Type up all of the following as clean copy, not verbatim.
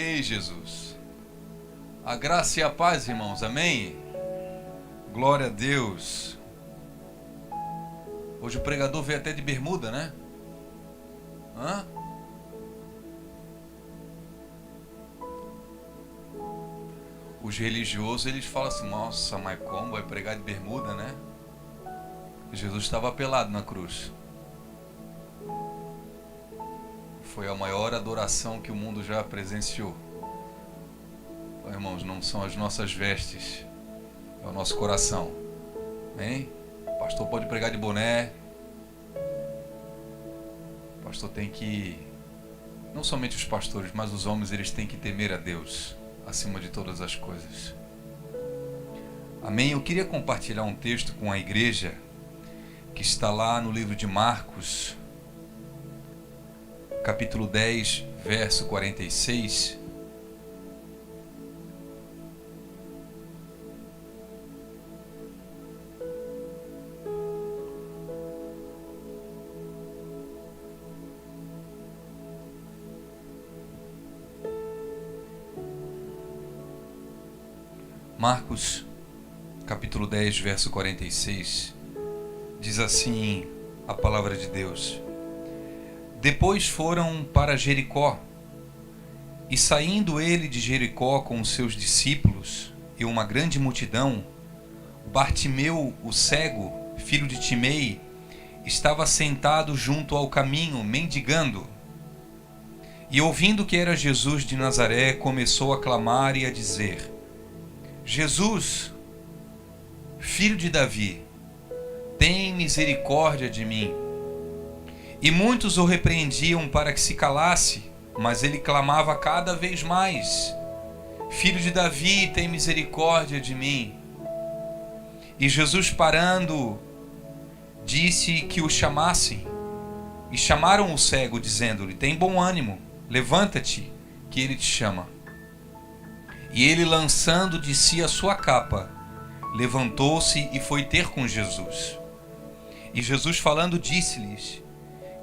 Ei, Jesus. A graça e a paz, irmãos. Amém? Glória a Deus. Hoje o pregador veio até de bermuda, né? Hã? Os religiosos, eles falam assim: nossa, mas como vai pregar de bermuda, né? Jesus estava pelado na cruz. Foi a maior adoração que o mundo já presenciou. Irmãos, não são as nossas vestes, é o nosso coração. Amém? O pastor pode pregar de boné. O pastor tem que, não somente os pastores, mas os homens, eles têm que temer a Deus acima de todas as coisas. Amém? Eu queria compartilhar um texto com a igreja que está lá no livro de Marcos, capítulo 10, verso 46. Marcos, capítulo 10, verso 46, diz assim a palavra de Deus: Depois foram para Jericó, e saindo ele de Jericó com os seus discípulos e uma grande multidão, Bartimeu, o cego, filho de Timei, estava sentado junto ao caminho, mendigando. E ouvindo que era Jesus de Nazaré, começou a clamar e a dizer: Jesus, filho de Davi, tem misericórdia de mim. E muitos o repreendiam para que se calasse, mas ele clamava cada vez mais: Filho de Davi, tem misericórdia de mim. E Jesus, parando, disse que o chamassem. E chamaram o cego, dizendo-lhe: Tem bom ânimo, levanta-te, que ele te chama. E ele, lançando de si a sua capa, levantou-se e foi ter com Jesus. E Jesus, falando, disse-lhes: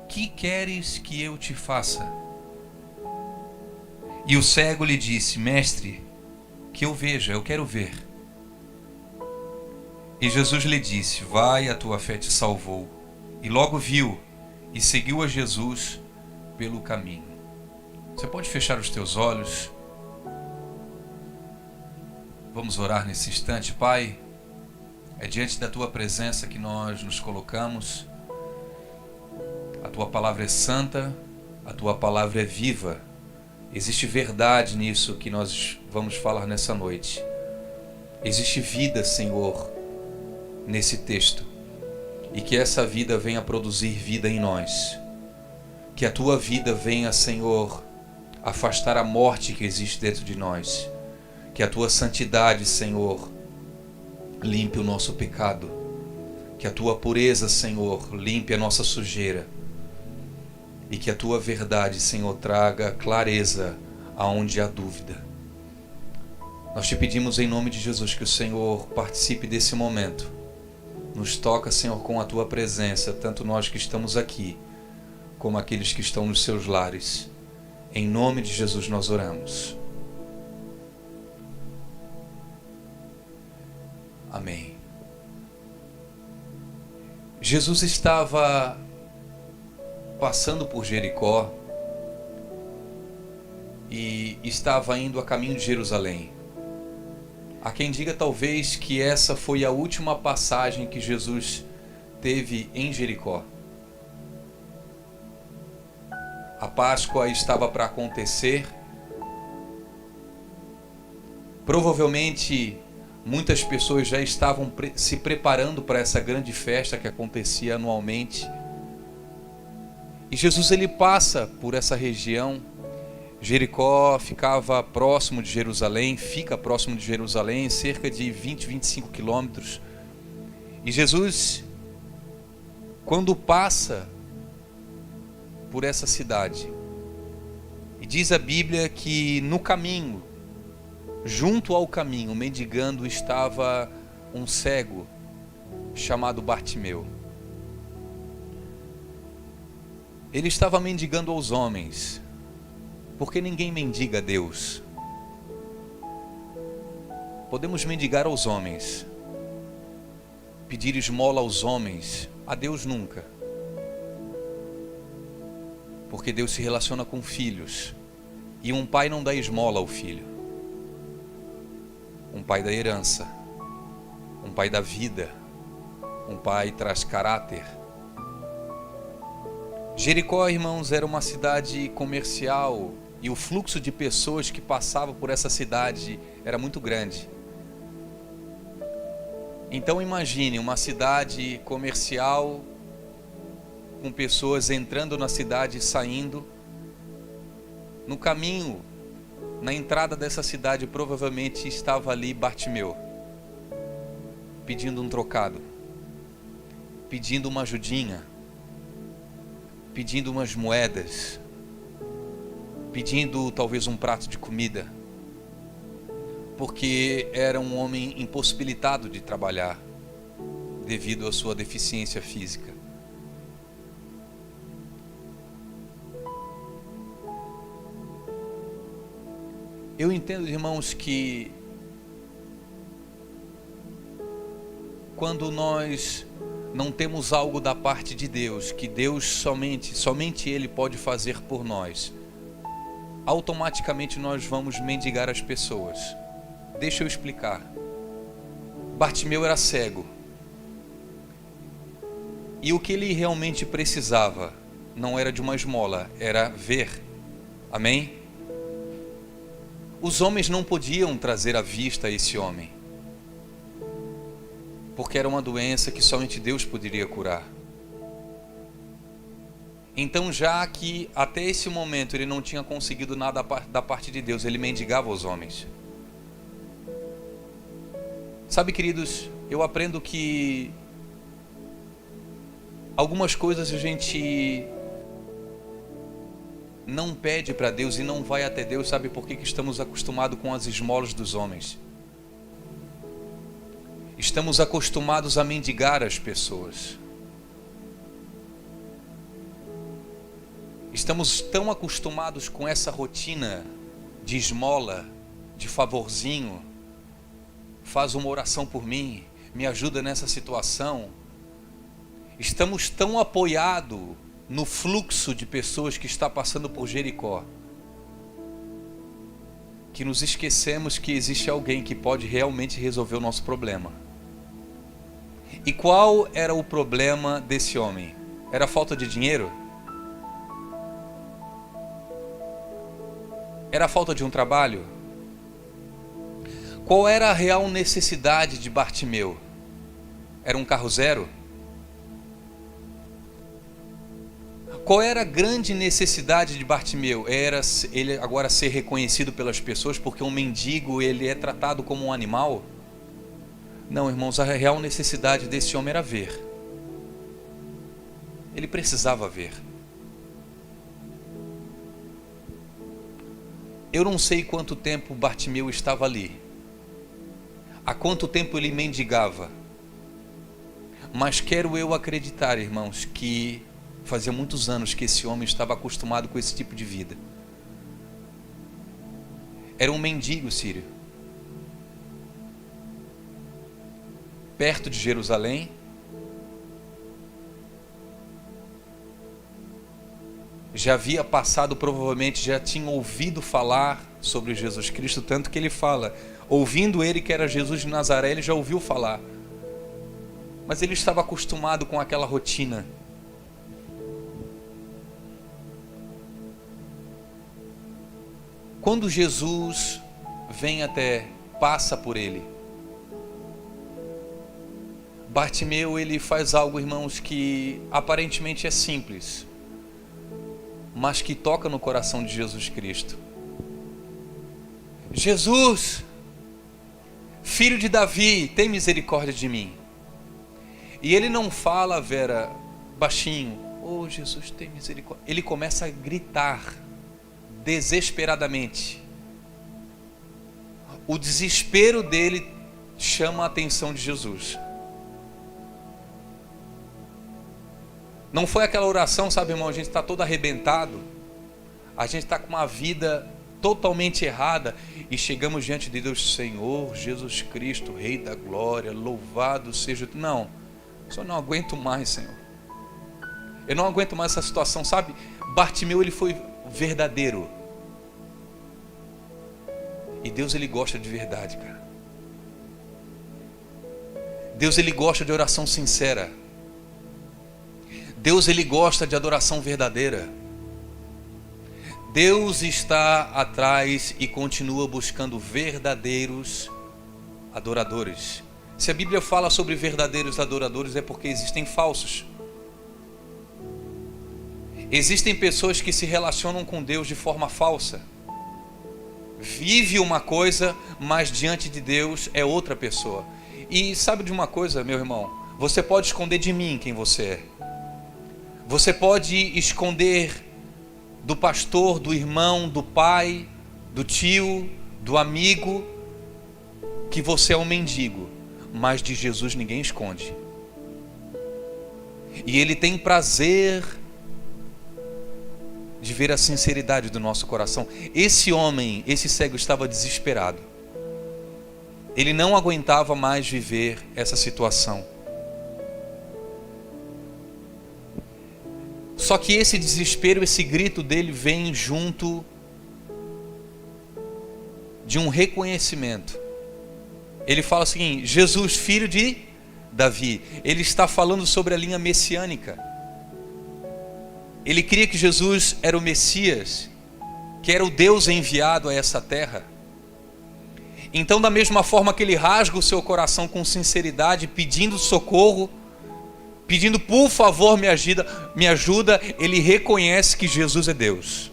Que queres que eu te faça? E o cego lhe disse: Mestre, que eu veja, eu quero ver. E Jesus lhe disse: Vai, a tua fé te salvou. E logo viu e seguiu a Jesus pelo caminho. Você pode fechar os teus olhos? Vamos orar nesse instante. Pai, é diante da tua presença que nós nos colocamos. A tua palavra é santa, a tua palavra é viva. Existe verdade nisso que nós vamos falar nessa noite. Existe vida, Senhor, nesse texto. E que essa vida venha produzir vida em nós. Que a tua vida venha, Senhor, afastar a morte que existe dentro de nós. Que a tua santidade, Senhor, limpe o nosso pecado. Que a tua pureza, Senhor, limpe a nossa sujeira. E que a tua verdade, Senhor, traga clareza aonde há dúvida. Nós te pedimos em nome de Jesus que o Senhor participe desse momento. Nos toca, Senhor, com a tua presença, tanto nós que estamos aqui, como aqueles que estão nos seus lares. Em nome de Jesus nós oramos. Amém. Jesus estava passando por Jericó e estava indo a caminho de Jerusalém. Há quem diga talvez que essa foi a última passagem que Jesus teve em Jericó. A Páscoa estava para acontecer. Provavelmente muitas pessoas já estavam se preparando para essa grande festa que acontecia anualmente. E Jesus, ele passa por essa região. Jericó ficava próximo de Jerusalém, fica próximo de Jerusalém, cerca de 20, 25 quilômetros. E Jesus, quando passa por essa cidade, e diz a Bíblia que no caminho, junto ao caminho, mendigando, estava um cego chamado Bartimeu. Ele estava mendigando aos homens. Porque ninguém mendiga a Deus. Podemos mendigar aos homens, pedir esmola aos homens, a Deus nunca. Porque Deus se relaciona com filhos, e um pai não dá esmola ao filho. Um pai dá herança, um pai dá vida, um pai traz caráter. Jericó, irmãos, era uma cidade comercial, e o fluxo de pessoas que passavam por essa cidade era muito grande. Então imagine uma cidade comercial, com pessoas entrando na cidade e saindo. No caminho, na entrada dessa cidade, provavelmente estava ali Bartimeu, pedindo um trocado, pedindo uma ajudinha, pedindo umas moedas, pedindo talvez um prato de comida, porque era um homem impossibilitado de trabalhar devido à sua deficiência física. Eu entendo, irmãos, que quando nós não temos algo da parte de Deus, que Deus somente Ele pode fazer por nós, automaticamente nós vamos mendigar as pessoas. Deixa eu explicar. Bartimeu era cego. E o que ele realmente precisava não era de uma esmola, era ver. Amém? Os homens não podiam trazer à vista a esse homem, porque era uma doença que somente Deus poderia curar. Então, já que até esse momento ele não tinha conseguido nada da parte de Deus, ele mendigava aos homens. Sabe, queridos, eu aprendo que algumas coisas a gente não pede para Deus e não vai até Deus, sabe por quê? Que estamos acostumados com as esmolas dos homens. Estamos acostumados a mendigar as pessoas. Estamos tão acostumados com essa rotina de esmola, de favorzinho. Faz uma oração por mim, me ajuda nessa situação. Estamos tão apoiados no fluxo de pessoas que está passando por Jericó, que nos esquecemos que existe alguém que pode realmente resolver o nosso problema. E qual era o problema desse homem? Era a falta de dinheiro? Era a falta de um trabalho? Qual era a real necessidade de Bartimeu? Era um carro zero? Qual era a grande necessidade de Bartimeu? Era ele agora ser reconhecido pelas pessoas porque um mendigo ele é tratado como um animal? Não, irmãos, a real necessidade desse homem era ver. Ele precisava ver. Eu não sei quanto tempo Bartimeu estava ali. Há quanto tempo ele mendigava? Mas quero eu acreditar, irmãos, que fazia muitos anos que esse homem estava acostumado com esse tipo de vida. Era um mendigo sírio. Perto de Jerusalém. Já havia passado, provavelmente já tinha ouvido falar sobre Jesus Cristo, tanto que ele fala, ouvindo ele que era Jesus de Nazaré, ele já ouviu falar. Mas ele estava acostumado com aquela rotina. Quando Jesus vem passa por ele, Bartimeu, ele faz algo, irmãos, que aparentemente é simples, mas que toca no coração de Jesus Cristo. Jesus, filho de Davi, tem misericórdia de mim. E ele não fala, Vera, baixinho, oh Jesus, tem misericórdia. Ele começa a gritar desesperadamente. O desespero dele chama a atenção de Jesus. Não foi aquela oração, sabe, irmão, a gente está todo arrebentado. A gente está com uma vida totalmente errada e chegamos diante de Deus, Senhor Jesus Cristo, Rei da Glória, louvado seja. Não, só não aguento mais, Senhor. Eu não aguento mais essa situação, sabe? Bartimeu, ele foi verdadeiro. E Deus, ele gosta de verdade, cara. Deus, ele gosta de oração sincera. Deus, ele gosta de adoração verdadeira. Deus está atrás e continua buscando verdadeiros adoradores. Se a Bíblia fala sobre verdadeiros adoradores, é porque existem falsos. Existem pessoas que se relacionam com Deus de forma falsa. Vive uma coisa, mas diante de Deus é outra pessoa. E sabe de uma coisa, meu irmão? Você pode esconder de mim quem você é. Você pode esconder do pastor, do irmão, do pai, do tio, do amigo, que você é um mendigo. Mas de Jesus ninguém esconde. E Ele tem prazer de ver a sinceridade do nosso coração. Esse homem, esse cego, estava desesperado. Ele não aguentava mais viver essa situação. Só que esse desespero, esse grito dele vem junto de um reconhecimento. Ele fala o seguinte: Jesus, filho de Davi. Ele está falando sobre a linha messiânica. Ele cria que Jesus era o Messias, que era o Deus enviado a essa terra. Então, da mesma forma que ele rasga o seu coração com sinceridade, pedindo socorro, pedindo por favor me ajuda, ele reconhece que Jesus é Deus,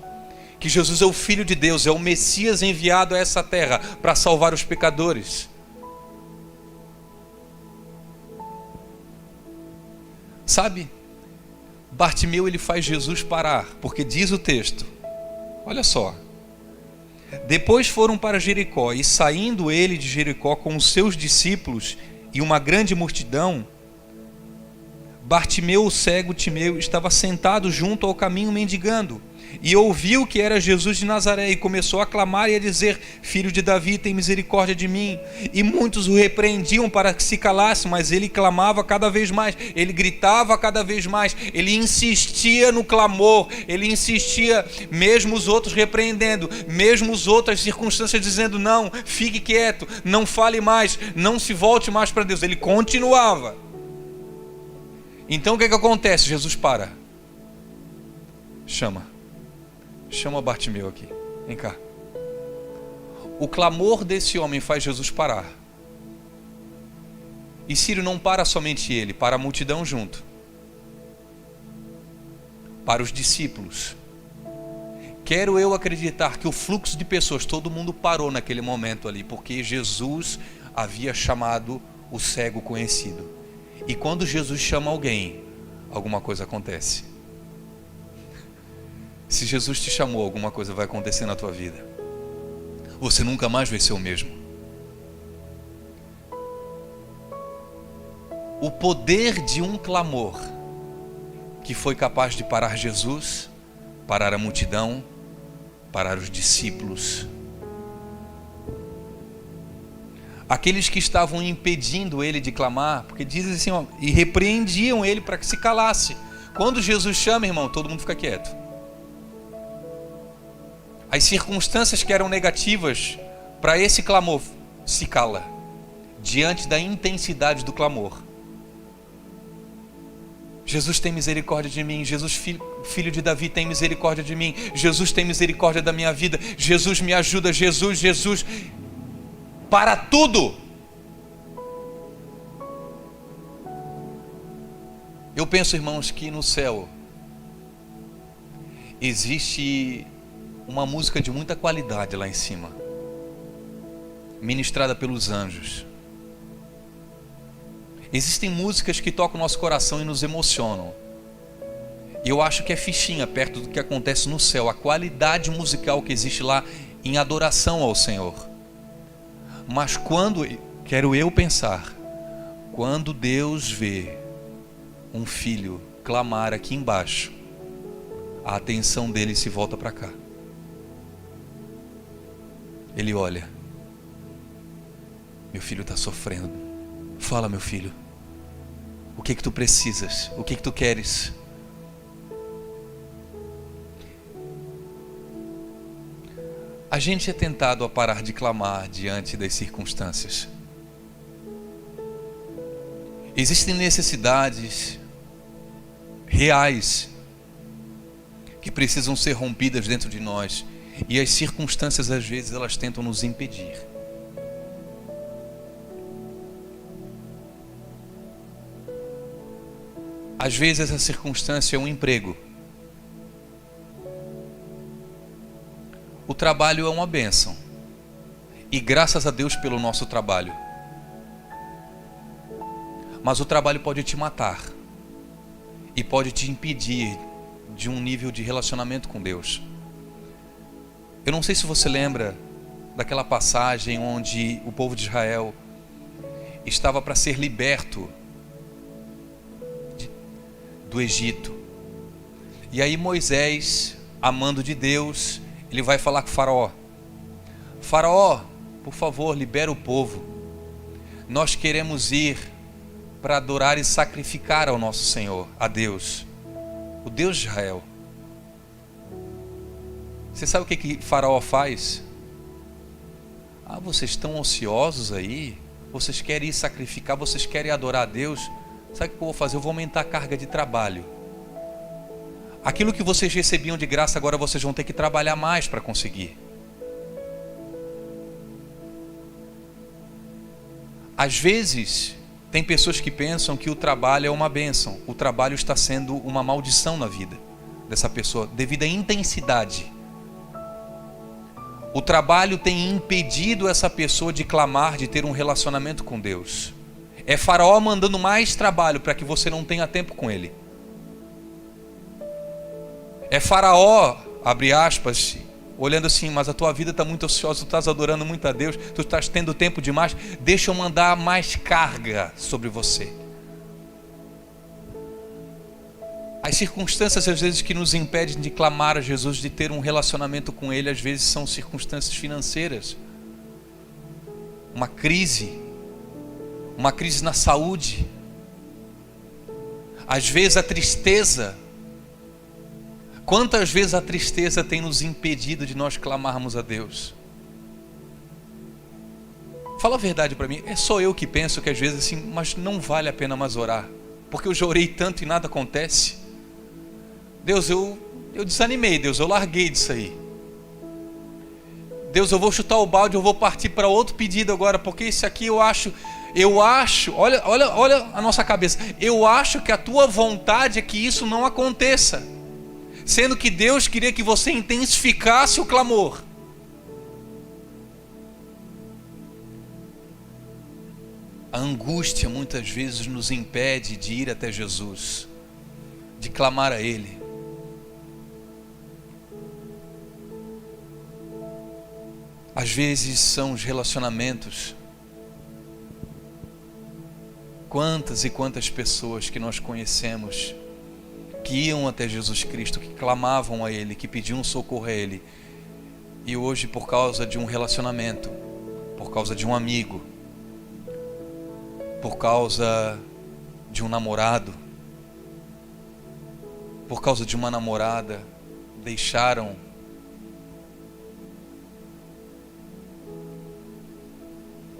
que Jesus é o Filho de Deus, é o Messias enviado a essa terra para salvar os pecadores. Sabe, Bartimeu, ele faz Jesus parar, porque diz o texto, olha só: depois foram para Jericó, e saindo ele de Jericó com os seus discípulos e uma grande multidão, Bartimeu, o cego Timeu, estava sentado junto ao caminho mendigando, e ouviu que era Jesus de Nazaré, e começou a clamar e a dizer: Filho de Davi, tem misericórdia de mim. E muitos o repreendiam para que se calasse, mas ele clamava cada vez mais, ele gritava cada vez mais, ele insistia no clamor, ele insistia, mesmo os outros repreendendo, mesmo as outras circunstâncias dizendo: não, fique quieto, não fale mais, não se volte mais para Deus. Ele continuava. Então o que acontece? Jesus para. Chama Bartimeu aqui, vem cá. O clamor desse homem faz Jesus parar. E Círio, não para somente ele, para a multidão junto, para os discípulos. Quero eu acreditar que o fluxo de pessoas, todo mundo parou naquele momento ali, porque Jesus havia chamado o cego conhecido. E quando Jesus chama alguém, alguma coisa acontece. Se Jesus te chamou, alguma coisa vai acontecer na tua vida. Você nunca mais vai ser o mesmo. O poder de um clamor que foi capaz de parar Jesus, parar a multidão, parar os discípulos. Aqueles que estavam impedindo ele de clamar, porque dizem assim, ó, e repreendiam ele para que se calasse. Quando Jesus chama, irmão, todo mundo fica quieto. As circunstâncias que eram negativas para esse clamor se cala diante da intensidade do clamor. Jesus, tem misericórdia de mim. Jesus, filho de Davi, tem misericórdia de mim. Jesus, tem misericórdia da minha vida. Jesus, me ajuda. Jesus, para tudo. Eu penso, irmãos, que no céu existe uma música de muita qualidade lá em cima, ministrada pelos anjos. Existem músicas que tocam o nosso coração e nos emocionam. E eu acho que é fichinha perto do que acontece no céu, a qualidade musical que existe lá em adoração ao Senhor. Mas quero eu pensar, quando Deus vê um filho clamar aqui embaixo, a atenção dele se volta para cá. Ele olha. Meu filho está sofrendo. Fala, meu filho. O que tu precisas? O que tu queres? A gente é tentado a parar de clamar diante das circunstâncias. Existem necessidades reais que precisam ser rompidas dentro de nós, e as circunstâncias às vezes elas tentam nos impedir. Às vezes essa circunstância é um emprego. O trabalho é uma bênção, e graças a Deus pelo nosso trabalho. Mas o trabalho pode te matar e pode te impedir de um nível de relacionamento com Deus. Eu não sei se você lembra daquela passagem onde o povo de Israel estava para ser liberto do Egito. E aí Moisés, amando de Deus, ele vai falar com Faraó. Faraó, por favor, libera o povo. Nós queremos ir para adorar e sacrificar ao nosso Senhor, a Deus, o Deus de Israel. Você sabe o que Faraó faz? Vocês estão ociosos aí? Vocês querem ir sacrificar? Vocês querem adorar a Deus? Sabe o que eu vou fazer? Eu vou aumentar a carga de trabalho. Aquilo que vocês recebiam de graça, agora vocês vão ter que trabalhar mais para conseguir. Às vezes, tem pessoas que pensam que o trabalho é uma bênção. O trabalho está sendo uma maldição na vida dessa pessoa, devido à intensidade. O trabalho tem impedido essa pessoa de clamar, de ter um relacionamento com Deus. É Faraó mandando mais trabalho para que você não tenha tempo com ele. É Faraó, abre aspas, olhando assim, mas a tua vida está muito ociosa, tu estás adorando muito a Deus, tu estás tendo tempo demais, deixa eu mandar mais carga sobre você. As circunstâncias às vezes que nos impedem de clamar a Jesus, de ter um relacionamento com Ele, às vezes são circunstâncias financeiras. Uma crise na saúde. Às vezes a tristeza. Quantas vezes a tristeza tem nos impedido de nós clamarmos a Deus? Fala a verdade para mim, é só eu que penso que às vezes assim, mas não vale a pena mais orar, porque eu já orei tanto e nada acontece. Deus, eu desanimei, Deus, eu larguei disso aí. Deus, eu vou chutar o balde, eu vou partir para outro pedido agora, porque esse aqui eu acho, olha a nossa cabeça, eu acho que a tua vontade é que isso não aconteça. Sendo que Deus queria que você intensificasse o clamor. A angústia muitas vezes nos impede de ir até Jesus, de clamar a Ele. Às vezes são os relacionamentos. Quantas e quantas pessoas que nós conhecemos que iam até Jesus Cristo, que clamavam a Ele, que pediam socorro a Ele, e hoje por causa de um relacionamento, por causa de um amigo, por causa de um namorado, por causa de uma namorada, deixaram.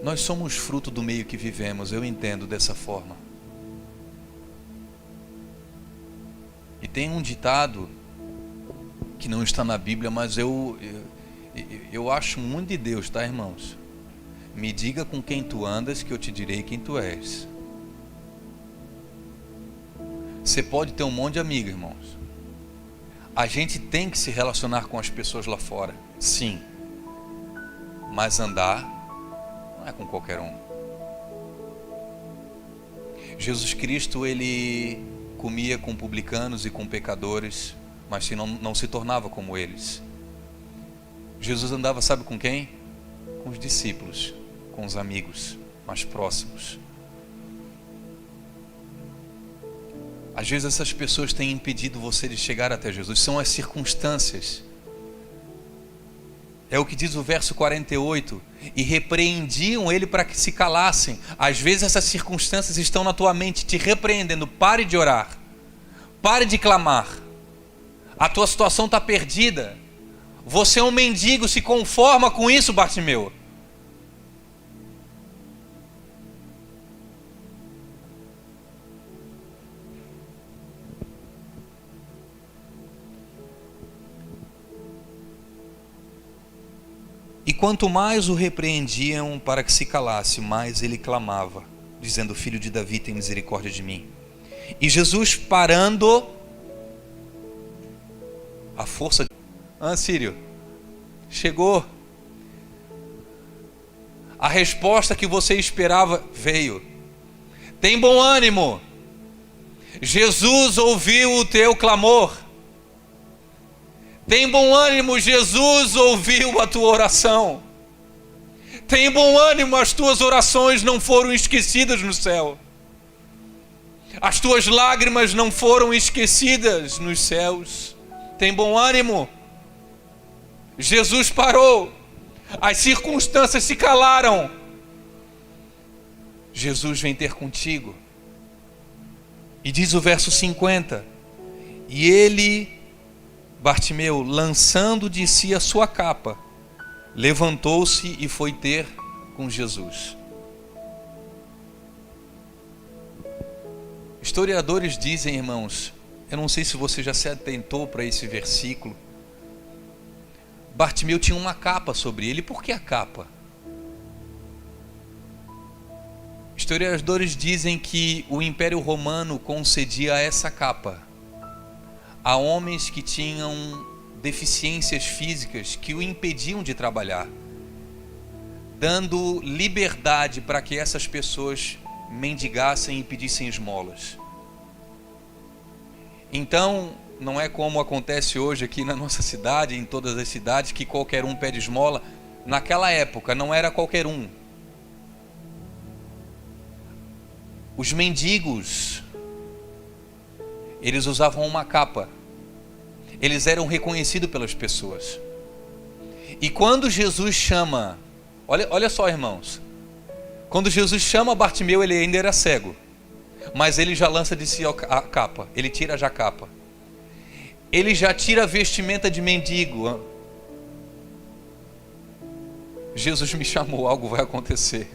Nós somos fruto do meio que vivemos, eu entendo dessa forma. E tem um ditado que não está na Bíblia, mas eu acho muito de Deus, tá, irmãos? Me diga com quem tu andas, que eu te direi quem tu és. Você pode ter um monte de amigos, irmãos. A gente tem que se relacionar com as pessoas lá fora, sim. Mas andar não é com qualquer um. Jesus Cristo, Ele comia com publicanos e com pecadores, mas não se tornava como eles. Jesus andava, sabe com quem? Com os discípulos, com os amigos mais próximos. Às vezes essas pessoas têm impedido você de chegar até Jesus. São as circunstâncias. É o que diz o verso 48. E repreendiam ele para que se calassem. Às vezes essas circunstâncias estão na tua mente te repreendendo. Pare de orar. Pare de clamar. A tua situação está perdida. Você é um mendigo, se conforma com isso, Bartimeu. E quanto mais o repreendiam para que se calasse, mais ele clamava, dizendo: Filho de Davi, tem misericórdia de mim. E Jesus, parando a força... Sírio, chegou. A resposta que você esperava veio. Tem bom ânimo. Jesus ouviu o teu clamor. Tem bom ânimo, Jesus ouviu a tua oração. Tem bom ânimo, as tuas orações não foram esquecidas no céu. As tuas lágrimas não foram esquecidas nos céus. Tem bom ânimo. Jesus parou. As circunstâncias se calaram. Jesus vem ter contigo. E diz o verso 50. E ele... Bartimeu, lançando de si a sua capa, levantou-se e foi ter com Jesus. Historiadores dizem, irmãos, eu não sei se você já se atentou para esse versículo, Bartimeu tinha uma capa sobre ele. Por que a capa? Historiadores dizem que o Império Romano concedia essa capa a homens que tinham deficiências físicas que o impediam de trabalhar, dando liberdade para que essas pessoas mendigassem e pedissem esmolas. Então, não é como acontece hoje aqui na nossa cidade, em todas as cidades, que qualquer um pede esmola. Naquela época não era qualquer um. Os mendigos, eles usavam uma capa. Eles eram reconhecidos pelas pessoas. E quando Jesus chama, olha só, irmãos, quando Jesus chama Bartimeu, ele ainda era cego, mas ele já lança de si a capa. Ele tira já a capa. Ele já tira a vestimenta de mendigo. Jesus me chamou, algo vai acontecer.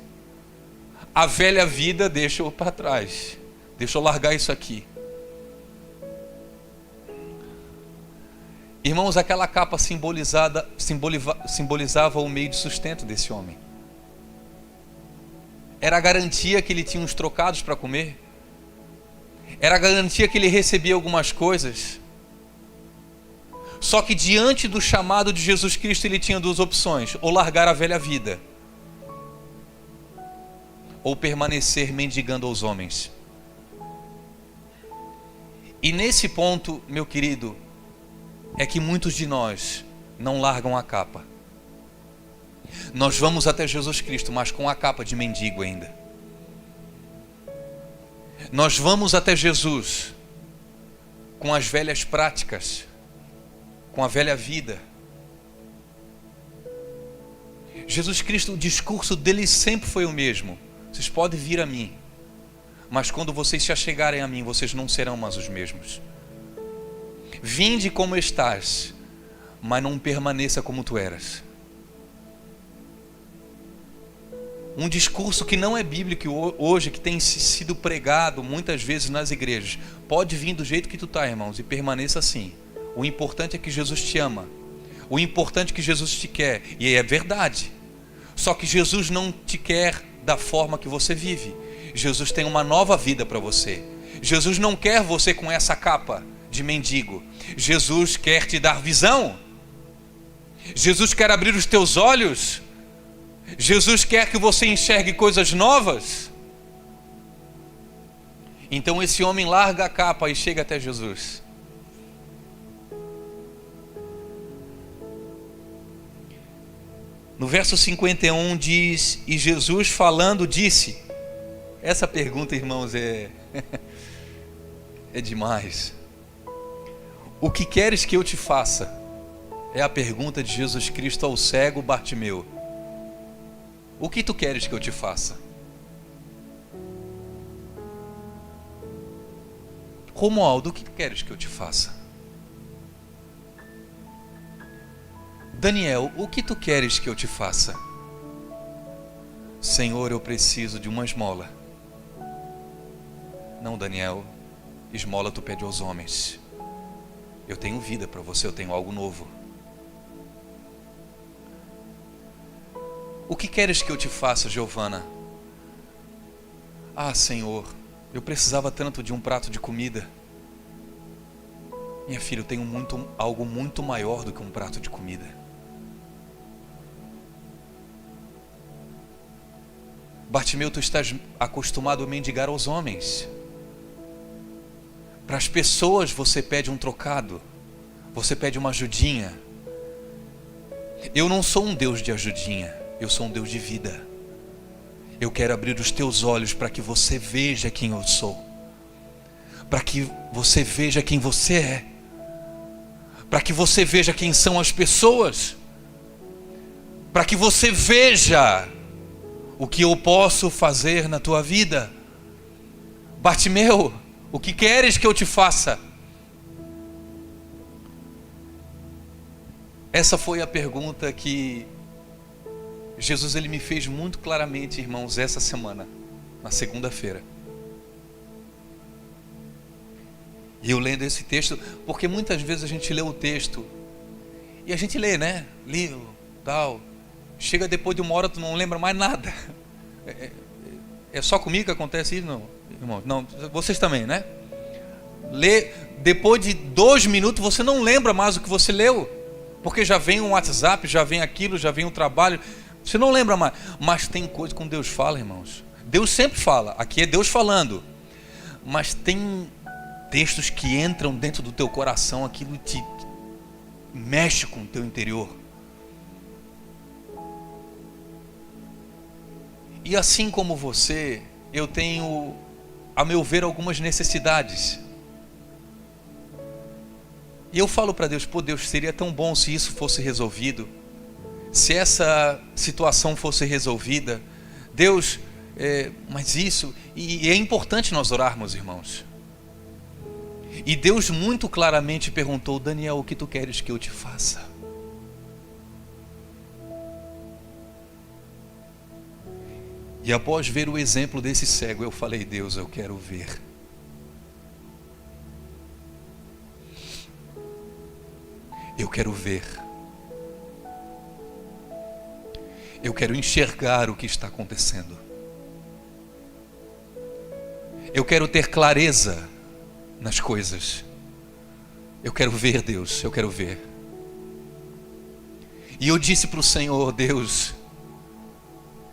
A velha vida deixa eu para trás. Deixa eu largar isso aqui. Irmãos, aquela capa simbolizava o meio de sustento desse homem. Era a garantia que ele tinha uns trocados para comer. Era a garantia que ele recebia algumas coisas. Só que diante do chamado de Jesus Cristo, ele tinha duas opções: ou largar a velha vida, ou permanecer mendigando aos homens. E nesse ponto, meu querido, é que muitos de nós não largam a capa. Nós vamos até Jesus Cristo, mas com a capa de mendigo ainda. Nós vamos até Jesus com as velhas práticas, com a velha vida. Jesus Cristo, o discurso dele sempre foi o mesmo: vocês podem vir a mim, mas quando vocês se achegarem a mim, vocês não serão mais os mesmos. Vinde como estás, mas não permaneça como tu eras. Um discurso que não é bíblico hoje, que tem sido pregado muitas vezes nas igrejas. Pode vir do jeito que tu tá, irmãos, e permaneça assim. O importante é que Jesus te ama. O importante é que Jesus te quer. E é verdade. Só que Jesus não te quer da forma que você vive. Jesus tem uma nova vida para você. Jesus não quer você com essa capa de mendigo. Jesus quer te dar visão. Jesus quer abrir os teus olhos. Jesus quer que você enxergue coisas novas. Então esse homem larga a capa e chega até Jesus. No verso 51 diz: e Jesus falando disse... Essa pergunta, irmãos, é demais. O que queres que eu te faça? É a pergunta de Jesus Cristo ao cego Bartimeu: o que tu queres que eu te faça? Romualdo, o que tu queres que eu te faça? Daniel, o que tu queres que eu te faça? Senhor, eu preciso de uma esmola. Não, Daniel, esmola tu pede aos homens. Eu tenho vida para você, eu tenho algo novo. O que queres que eu te faça, Giovana? Ah, Senhor, eu precisava tanto de um prato de comida. Minha filha, eu tenho algo muito maior do que um prato de comida. Bartimeu, tu estás acostumado a mendigar aos homens. Para as pessoas você pede um trocado, você pede uma ajudinha. Eu não sou um Deus de ajudinha, eu sou um Deus de vida. Eu quero abrir os teus olhos para que você veja quem eu sou, para que você veja quem você é, para que você veja quem são as pessoas, para que você veja o que eu posso fazer na tua vida. Bartimeu, o que queres que eu te faça? Essa foi a pergunta que Jesus ele me fez muito claramente, irmãos, essa semana, na segunda-feira. E eu lendo esse texto, porque muitas vezes a gente lê o texto e a gente lê, né? Livro, tal. Chega depois de uma hora, tu não lembra mais nada. É só comigo que acontece isso? Não, irmão? Não, vocês também, né? Lê, depois de 2 minutos você não lembra mais o que você leu, porque já vem um WhatsApp, já vem aquilo, já vem um trabalho, você não lembra mais. Mas tem coisa que Deus fala, irmãos. Deus sempre fala, aqui é Deus falando, mas tem textos que entram dentro do teu coração, aquilo te mexe com o teu interior. E assim como você, eu tenho, a meu ver, algumas necessidades. E eu falo para Deus: pô, Deus, seria tão bom se isso fosse resolvido, se essa situação fosse resolvida. Deus, mas isso... E é importante nós orarmos, irmãos. E Deus muito claramente perguntou: Daniel, o que tu queres que eu te faça? E após ver o exemplo desse cego, eu falei: Deus, eu quero ver. Eu quero ver. Eu quero enxergar o que está acontecendo. Eu quero ter clareza nas coisas. Eu quero ver, Deus, eu quero ver. E eu disse para o Senhor: Deus,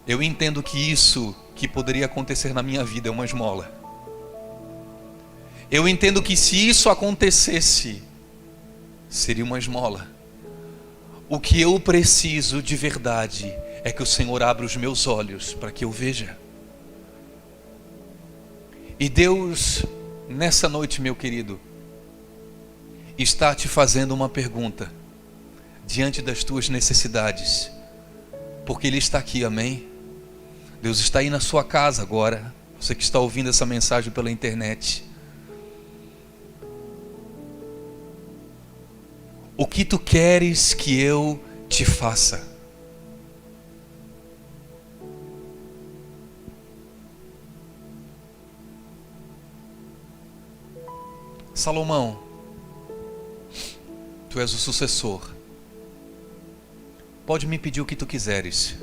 eu entendo que isso que poderia acontecer na minha vida é uma esmola. Eu entendo que se isso acontecesse, seria uma esmola. O que eu preciso de verdade é que o Senhor abra os meus olhos para que eu veja. E Deus, nessa noite, meu querido, está te fazendo uma pergunta diante das tuas necessidades, porque Ele está aqui, amém? Deus está aí na sua casa agora, você que está ouvindo essa mensagem pela internet. O que tu queres que eu te faça? Salomão, tu és o sucessor. Pode me pedir o que tu quiseres.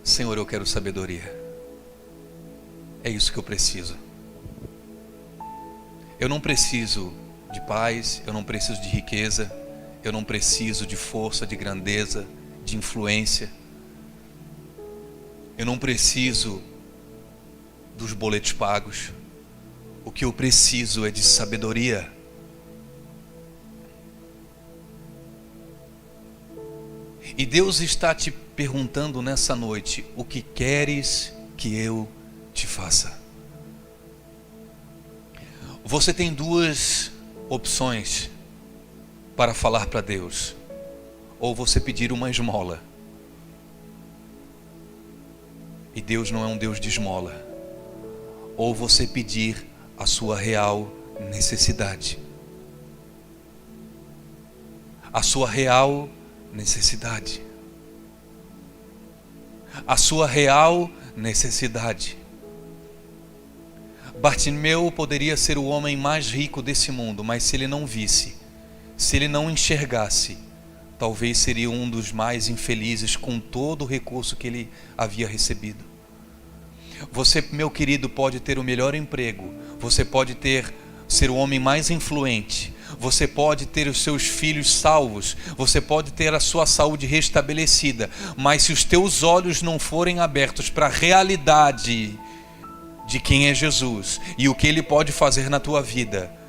Senhor, eu quero sabedoria. É isso que eu preciso. Eu não preciso de paz, eu não preciso de riqueza, eu não preciso de força, de grandeza, de influência. Eu não preciso dos boletos pagos. O que eu preciso é de sabedoria. E Deus está te perguntando nessa noite: o que queres que eu te faça? Você tem 2 opções. para falar para Deus, ou você pedir uma esmola. E Deus não é um Deus de esmola. Ou você pedir a sua real necessidade. A sua real necessidade. A sua real necessidade. Bartimeu poderia ser o homem mais rico desse mundo, mas se ele não visse, se ele não enxergasse, talvez seria um dos mais infelizes com todo o recurso que ele havia recebido. Você, meu querido, pode ter o melhor emprego, você pode ser o homem mais influente, você pode ter os seus filhos salvos, você pode ter a sua saúde restabelecida, mas se os teus olhos não forem abertos para a realidade de quem é Jesus e o que Ele pode fazer na tua vida,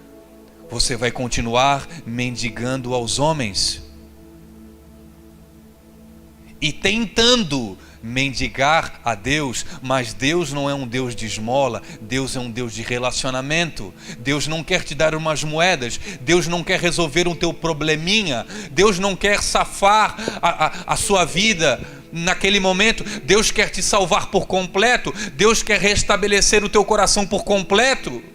você vai continuar mendigando aos homens e tentando mendigar a Deus, mas Deus não é um Deus de esmola, Deus é um Deus de relacionamento. Deus não quer te dar umas moedas, Deus não quer resolver um teu probleminha, Deus não quer safar a sua vida naquele momento, Deus quer te salvar por completo, Deus quer restabelecer o teu coração por completo.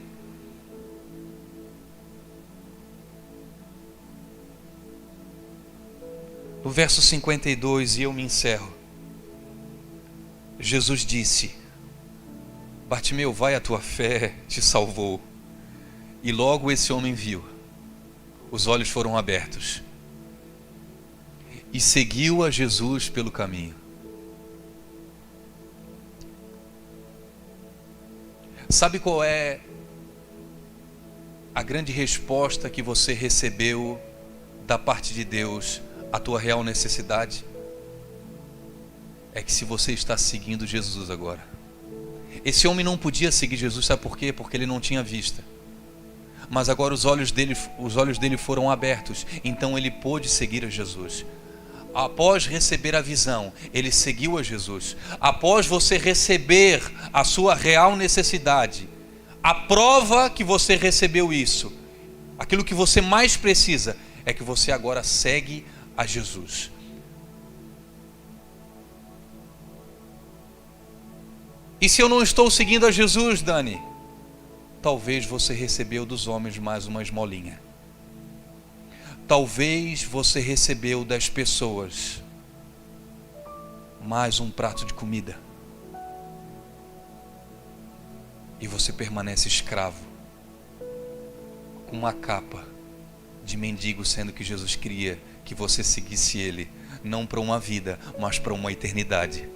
No verso 52, e eu me encerro, Jesus disse: Bartimeu, vai, a tua fé te salvou. E logo esse homem viu, os olhos foram abertos e seguiu a Jesus pelo caminho. Sabe qual é a grande resposta que você recebeu da parte de Deus, a tua real necessidade? É que se você está seguindo Jesus agora. Esse homem não podia seguir Jesus, sabe por quê? Porque ele não tinha vista. Mas agora os olhos dele foram abertos, então ele pôde seguir a Jesus. Após receber a visão, ele seguiu a Jesus. Após você receber a sua real necessidade, a prova que você recebeu isso, aquilo que você mais precisa, é que você agora segue a Jesus. E se eu não estou seguindo a Jesus, Dani? Talvez você recebeu dos homens mais uma esmolinha. Talvez você recebeu das pessoas mais um prato de comida. E você permanece escravo, com uma capa de mendigo, sendo que Jesus queria que você seguisse Ele, não para uma vida, mas para uma eternidade.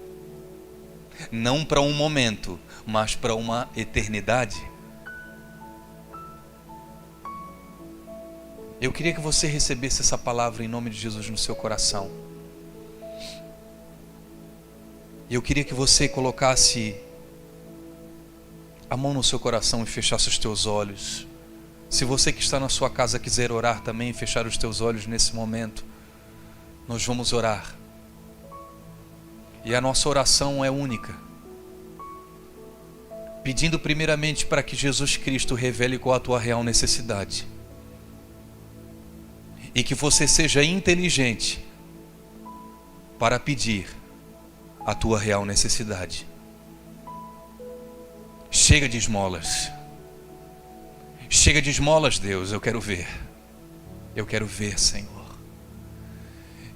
Não para um momento, mas para uma eternidade. Eu queria que você recebesse essa palavra em nome de Jesus no seu coração. Eu queria que você colocasse a mão no seu coração e fechasse os teus olhos. Se você que está na sua casa quiser orar também e fechar os teus olhos nesse momento, nós vamos orar. E a nossa oração é única, pedindo primeiramente para que Jesus Cristo revele qual a tua real necessidade. E que você seja inteligente para pedir a tua real necessidade. Chega de esmolas. Chega de esmolas, Deus. Eu quero ver. Eu quero ver, Senhor.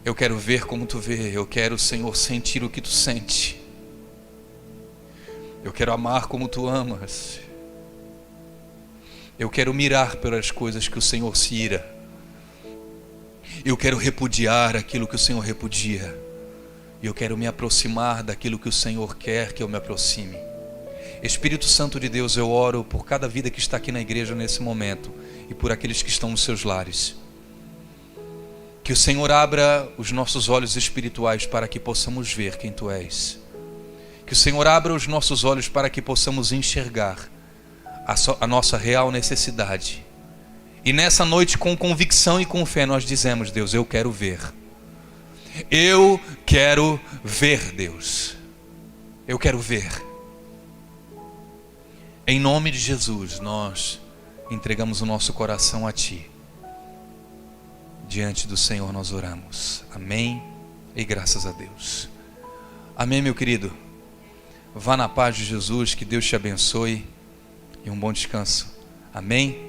Eu quero ver como tu vê. Eu quero, Senhor, sentir o que tu sente. Eu quero amar como tu amas. Eu quero mirar pelas coisas que o Senhor se ira. Eu quero repudiar aquilo que o Senhor repudia. E eu quero me aproximar daquilo que o Senhor quer que eu me aproxime. Espírito Santo de Deus, eu oro por cada vida que está aqui na igreja nesse momento e por aqueles que estão nos seus lares. Que o Senhor abra os nossos olhos espirituais para que possamos ver quem Tu és. Que o Senhor abra os nossos olhos para que possamos enxergar a nossa real necessidade. E nessa noite, com convicção e com fé, nós dizemos: Deus, eu quero ver. Eu quero ver, Deus. Eu quero ver. Em nome de Jesus, nós entregamos o nosso coração a Ti. diante do Senhor nós oramos. Amém e graças a Deus. Amém, meu querido. Vá na paz de Jesus, que Deus te abençoe e um bom descanso. Amém.